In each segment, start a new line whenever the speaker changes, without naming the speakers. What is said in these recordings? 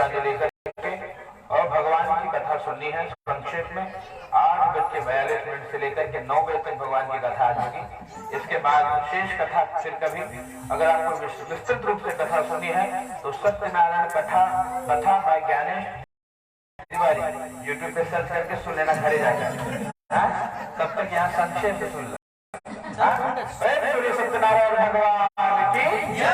आदि लेकर के और भगवान की कथा सुननी है संक्षेप में। 8:42 से लेकर के 9 बजे तक भगवान की कथा आ जाएगी। इसके बाद शेष कथा फिर कभी अगर आपको विस्तृत रूप से कथा सुननी है तो सत्यनारायण कथा बाय ज्ञानेश तिवारी यूट्यूब पे सर्च करके सुन लेना, घरे जाकर। तब तक यहाँ संक्षेप से सुन लो। सत्यनारायण भगवान की जय।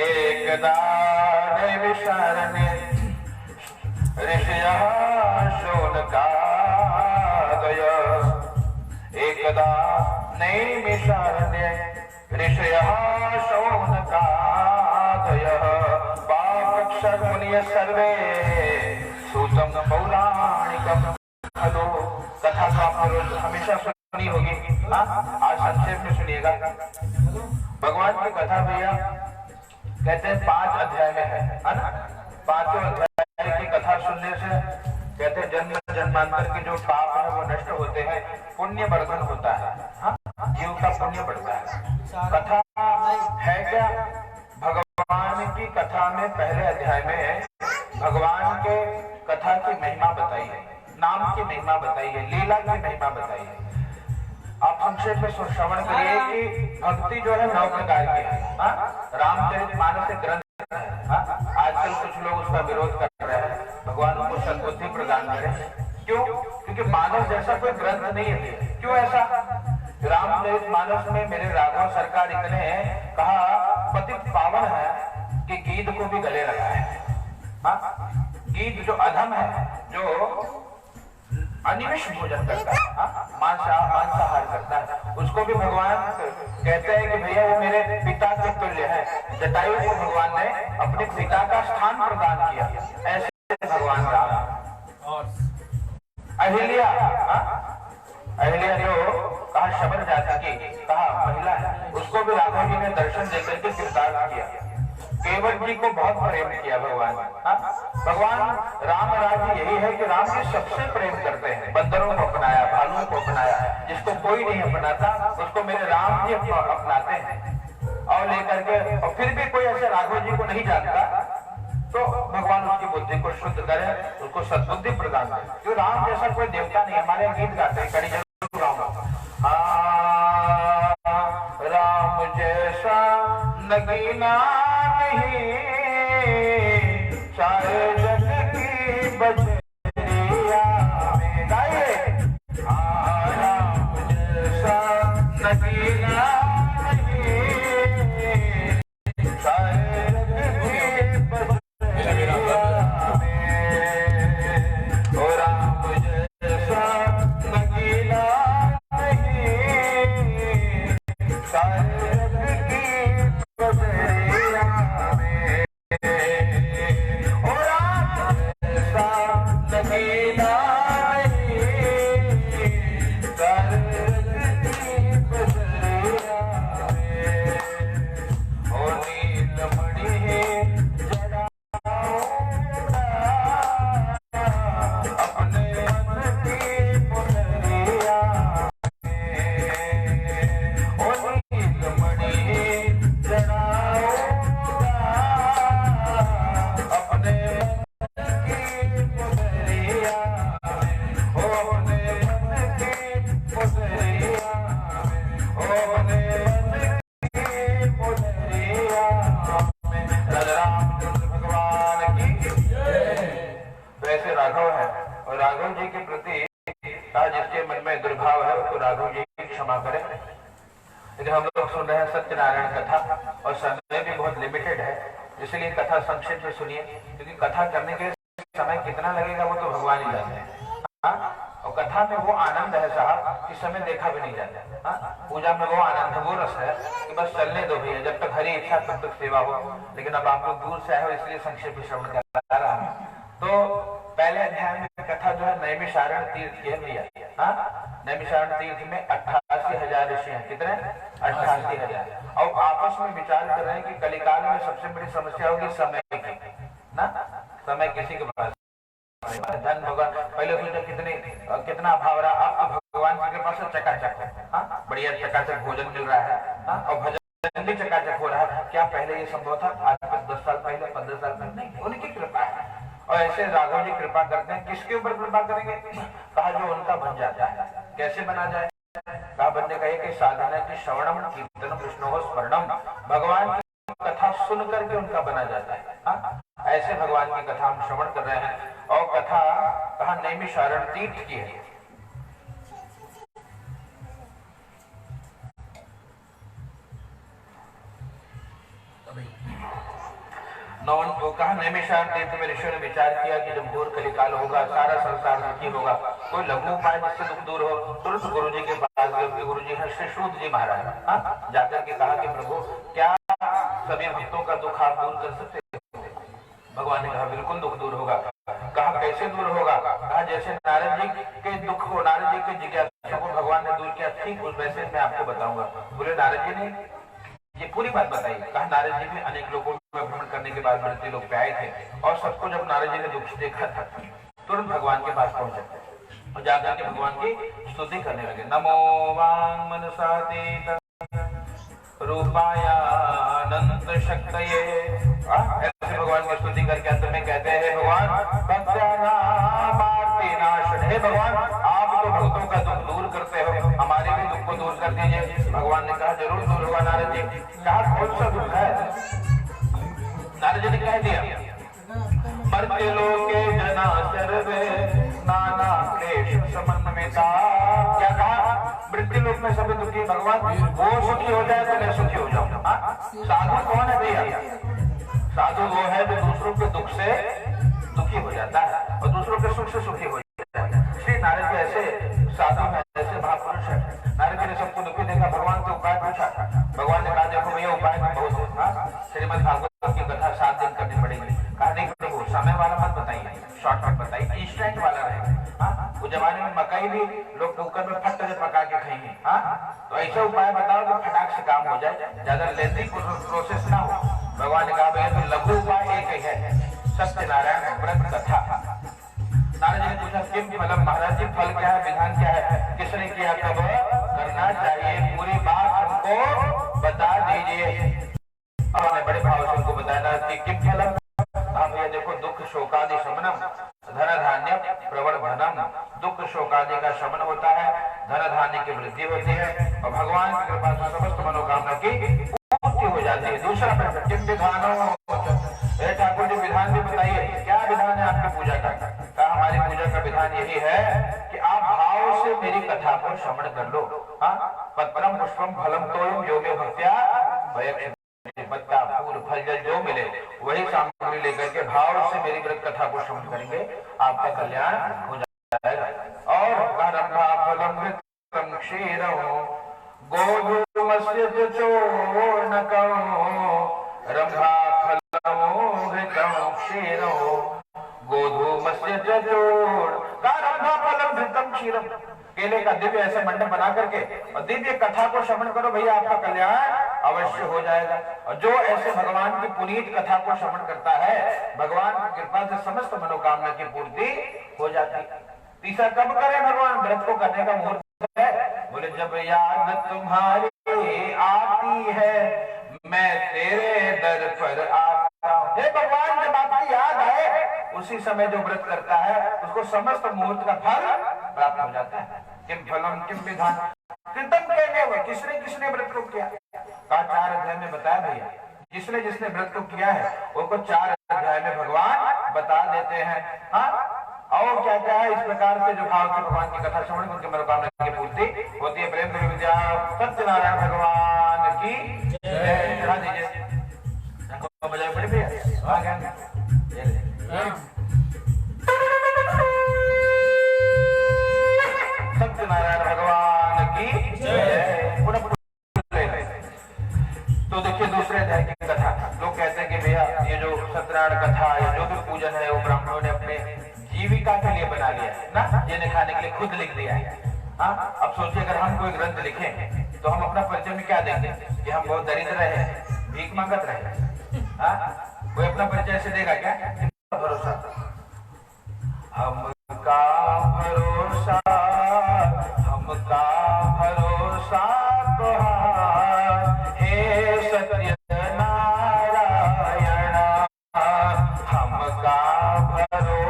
एकदा विशारण्य ऋषियः शौनकादय, एकदा नैमिषारण्ये ऋषयः शौनकादयः, पापक्षमुनयः सर्वे सूतं पौराणिकं खलु। कथा तो आपने रोज हमेशा सुनी होगी, आज संक्षेप में सुनिएगा। भगवान की कथा भैया कहते हैं 5 अध्याय में है ना। 5 अध्याय की कथा सुनने से कहते हैं जन्म जन्मांतर के जो पाप है वो नष्ट होते हैं, पुण्य वर्धन होता है। जीव का पुण्य बढ़ता है। कथा है क्या? भगवान की कथा में पहले अध्याय में भगवान के कथा की महिमा बताई है, नाम की महिमा बताई है, लीला की महिमा बताई है। आप संक्षेप में श्रवण करिए कि भक्ति जो है 9 प्रकार की है। रामचरितमानस ग्रंथ है। आजकल कुछ लोग उसका विरोध कर रहे हैं, भगवान को सद्बुद्धि प्रदान करें। क्यों? क्योंकि मानस जैसा कोई ग्रंथ नहीं है। क्यों ऐसा? रामचरितमानस में मेरे राघव सरकार इतने कहा पतित पावन है कि गीध को भी गले लगा है। गीध जो अधम है, जो अनिमिष भोजन करता है, मांसाहार करता है, उसको भी भगवान कहते हैं कि भैया वो मेरे पिता के तुल्य है। जटायु को भगवान ने अपने पिता का स्थान प्रदान किया। ऐसे भगवान राम। और अहिल्या जो कहा शबर जाता की कहा महिला है, उसको भी राघव जी ने दर्शन देकर के कृतार्थ किया। केवट जी को बहुत प्रेम किया भगवान। भगवान राम राज्य यही है कि राम जी सबसे प्रेम करते हैं। बंदरों को अपनाया, भालुओं को अपनाया, जिसको कोई नहीं अपनाता उसको मेरे राम जी अपनाते हैं। और लेकर के और फिर भी कोई ऐसे राघव जी को नहीं जानता तो भगवान उसकी बुद्धि को शुद्ध करे, उसको सद्बुद्धि प्रदान करे। क्यों? राम जैसा कोई देवता नहीं। हमारे गीत गाते हैं, कड़ी जरूर गाऊंगा, राम जैसा नगीना नहीं, सारे जग की बजरिया में गाइए, राम जैसा नगीना नहीं, सारे जग की बजरिया में, ओ राम जैसा नगीना नहीं, सारे जग की बजरिया में, ओ राम जैसा नगीना नहीं, सारे जग की बजरिया में, ओ नीलमणि अपने मन की पुनरिया में, ओ नीलमणि जड़ाऊंगा अपने मन की पुनरिया में, ओ अपने मन की पुनरिया में, ओ अपने मन की पुनरिया में। रामचंद्र भगवान की वैसे राघव है और राघव जी के प्रति जिसके मन में दुर्भाव है उसको राघव जी क्षमा करें। लेकिन हम लोग सुन रहे हैं सत्यनारायण कथा और समय भी बहुत लिमिटेड है, इसलिए कथा संक्षेप से सुनिए, क्योंकि कथा करने के समय कितना लगेगा वो तो भगवान ही जानते हैं। और कथा में वो आनंद है साहब कि समय देखा भी नहीं जाता। पूजा में वो आनंद है, वो रस है कि बस चलने दो भैया, जब तक हरी इच्छा तब तक सेवा हो। लेकिन अब आप लोग दूर से आए हो इसलिए संक्षेप में श्रवण करा रहा हूँ। तो पहले अध्याय में कथा जो है नैमिषारण्य तीर्थ की है भैया। नैमिषारण्य तीर्थ में 88,000 ऋषि हैं। कितने? 88,000। और आपस में विचार कर रहे हैं कि कलिकाल में सबसे बड़ी समस्या होगी समय की ना। समय किसी के पास धन भगवान पहले सोचा कितना अभाव रहा, अब भगवान की कृपा से चकाचक है। बढ़िया चकाचक भोजन मिल रहा है और भजन भी चकाचक हो रहा है। क्या पहले ये संभव था? आज 10 साल पहले, 15 साल पहले नहीं, उनकी कृपा ऐसे राघव जी कृपा करते हैं, किसके ऊपर कृपा करेंगे? कहा जो उनका बन जाता है। कैसे बना जाए? कहा बनने का एक साधन है कि श्रवणम कीर्तनम विष्णु स्मरणम, भगवान की कथा सुन करके उनका बना जाता है। ऐसे भगवान की कथा हम श्रवण कर रहे हैं और कथा कहा नैमिषारण्य तीर्थ की है। नौन को कहा नैमिषारण्य तीर्थ में ऋषियों ने विचार किया कि जब घोर कलिकाल होगा, सारा संसार दुखी होगा, कोई लघु उपाय जिससे दुख दूर हो। तुरंत गुरु जी के पास गए। गुरु जी है श्री सूत जी महाराज। जाकर के कहा कि प्रभु क्या सभी भक्तों का दुख आप दूर कर सकते? भगवान ने कहा बिल्कुल दुख दूर होगा। कहा कैसे दूर होगा? कहा जैसे नारद जी के दुख को, नारद जी के जिज्ञासा को भगवान ने दूर किया, ठीक उस वैसे मैं आपको बताऊंगा। बोले नारद जी ने ये पूरी बात बताई। कहा नारद जी भी अनेक लोगों में भ्रमण करने के बाद मृत्यु लोग पे आए थे और सबको जब नारद जी ने दुख देखा था तुरंत भगवान के पास पहुंचे और जाकर के भगवान की स्तुति करने लगे। नमो वांग मनसातीत रूपाया अनंत शक्तये। ऐसे भगवान की स्तुति करके अंत में कहते हैं भगवान हे भगवान आप तो भक्तों का दुख दूर करते हो, हमारे भी दुख को दूर कर दीजिए। भगवान ने कहा जरूर दूर होगा नारद जी। कहा कौन सा दुख है? नारद जी ने कह दिया मर्त्य लोके जना सर्वे नाना क्लेश समन्विता। क्या कहा? मृत्यु लोक में सभी दुखी भगवान, वो सुखी हो जाए तो मैं सुखी हो जाऊं। साधु कौन है भैया? साधु वो है जो दूसरों के दुख से दुखी हो जाता है और दूसरों के सुख से सुखी हो जाता है। श्री नारद जी ऐसे साधु है, ऐसे महापुरुष है। नारद जी ने सबको दुखी देखा, भगवान से उपाय पूछा। भगवान ने कहा देखो भैया उपाय तो बहुत है, श्रीमद् भागवत की कथा 7 दिन करनी पड़ेगी। कहा नहीं प्रभु समय वाला मत बताइए, शॉर्टकट बताइए, इंस्टेंट वाला रहेगा। वो जमाने में मकई भी लोग कुकर में फट से पका के खाएंगे। तो ऐसा उपाय बताओ तो फटाक से काम हो जाए, ज्यादा लेंथी प्रोसेस ना हो। भगवान ने कहा भैया तो लघु उपाय एक ही है, सत्यनारायण व्रत कथा। नारद जी ने पूछा किम फलम? महाराज जी फल क्या है, विधान क्या है, किसने किया, कब करना चाहिए, पूरी बात हमको बता दीजिए। उन्होंने बड़े भाव से उनको बताया कि किम फलम? भैया देखो दुख शोकादि शमनम धन धान्य प्रवर्धनम। दुख शोकादि का शमन होता है, धन धान्य की वृद्धि होती है और भगवान की कृपा से समस्त मनोकामना की पूर्ति हो जाती है। दूसरा प्रश्न किम विधानों? ठाकुर जी विधान भी बताइए, क्या विधान है आपकी पूजा का? कहा हमारी पूजा का विधान यही है कि आप भाव से मेरी कथा को श्रवण कर लो। पत्रम पुष्पम फलम तोयम जो में भक्त्या पत्ता फूल फल जल जो मिले वही सामग्री लेकर के भाव से मेरी व्रत कथा को श्रवण करेंगे, आपका कल्याण हो जाएगा। और रंभा फलम घृतम क्षीरम गोधूमस्य चोर्णकं रंभा फलम घृतम क्षीरम गोधूमस्य चोर। रंभा फलम घृतम क्षीरम, केले का दिव्य ऐसे मंडप बना करके और दिव्य कथा को श्रवण करो भैया, आपका कल्याण अवश्य हो जाएगा। और जो ऐसे भगवान की पुनीत कथा को श्रवण करता है, भगवान की कृपा से समस्त मनोकामना की पूर्ति हो जाती है। तीसरा कब करें भगवान? व्रत को करने का मुहूर्त है। बोले जब याद तुम्हारी आती है मैं तेरे दर पर आता हूं। हे भगवान जब आपकी याद है उसी समय जो व्रत करता है उसको समस्त मुहूर्त का फल प्राप्त हो जाता है। किम फलम किम विधान? कृतम कहने हुए किसने किसने व्रत को किया? कहा 4 अध्याय में बताया भैया। जिसने जिसने व्रत को किया है उनको 4 अध्याय में भगवान बता देते हैं। और क्या क्या है? इस प्रकार से जो भाव से भगवान की कथा श्रवण उनके मनोकामना की पूर्ति होती है। प्रेम विद्या सत्यनारायण भगवान की जय। चढ़ा दीजिए बजाय बड़े भैया। सत्यनारायण भगवान की जय। तो देखिए दूसरे अध्याय की कथा। लोग कहते हैं कि भैया ये जो सत्यनारायण कथा या जो भी पूजन है वो ब्राह्मणों ने अपने जीविका के लिए बना लिया है ना, जिन्हें खाने के लिए खुद लिख दिया है। अब सोचिए अगर हम कोई ग्रंथ लिखें तो हम अपना परिचय में क्या देंगे कि हम बहुत दरिद्र रहे, भीख मांगत रहे। कोई अपना परिचय से देगा क्या? भरोसा हमका भरोसा हमका भरोसा हे सत्य नारायण हमका भरोसा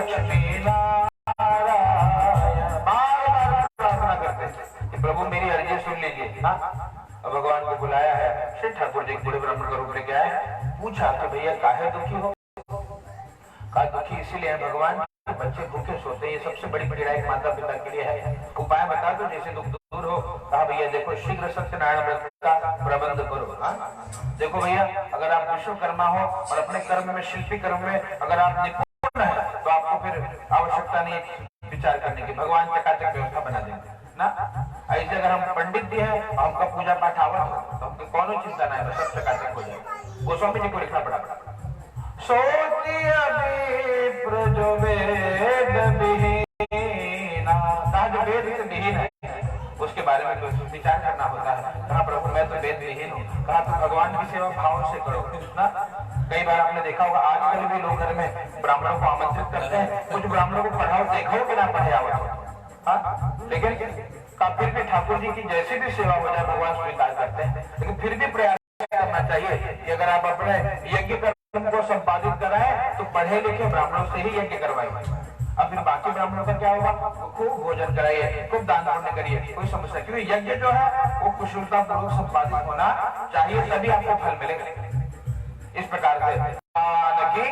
लक्ष्मी नारायण, बार बार प्रार्थना करते कि प्रभु मेरी अर्जी सुन लीजिए। हाँ, अब भगवान को बुलाया है। श्री ठाकुर जी बूढ़े ब्राह्मण का रूप लेके आए, पूछा कि भैया काहे दुखी हो? कहा दुखी इसीलिए है भगवान, बच्चे भूखे सोते हैं, ये सबसे बड़ी पीड़ा एक माता पिता के लिए है, उपाय बता दो जैसे दुख दूर हो। कहा भैया देखो, शीघ्र सत्यनारायण व्रत का प्रबंध करो। देखो भैया, अगर आप विश्वकर्मा हो और अपने कर्म में, शिल्पी कर्म में अगर आप निपुण है तो आपको फिर आवश्यकता नहीं विचार करने की, भगवान चकाचक व्यवस्था बना देंगे ना। ऐसे अगर हम पंडित भी है और हमका पूजा पाठ आवत हो तो हमको कौन चिंता नहीं है, सब चकाचक हो जाए। गोस्वामी जी को लिखना पड़ा। सोती विप्र जो वेद विहीना, कहा जो वेद से विहीन है उसके बारे में तो विचार करना होता है। कहा प्रभु मैं तो वेद विहीन हूँ। कहा तो भगवान की सेवा भाव से करो ना। कई बार आपने देखा होगा आजकल भी लोग घर में ब्राह्मणों को आमंत्रित करते हैं, कुछ ब्राह्मणों को पढ़ाओ देखो कि ना पढ़े आवत, लेकिन फिर भी ठाकुर जी की जैसी भी सेवा हो जाए भगवान स्वीकार करते हैं। लेकिन फिर भी प्रयास करना चाहिए कि अगर आप अपने यज्ञ कर्म को संपादित कराएं तो पढ़े लिखे ब्राह्मणों से ही यज्ञ करवाएं। अब फिर बाकी ब्राह्मणों का क्या होगा? खूब भोजन कराइए, खूब दान पुण्य करिए, कोई समस्या, क्योंकि यज्ञ जो है वो कुशलता पूर्वक संपादित होना चाहिए, तभी आपको फल मिलेगा। इस प्रकार से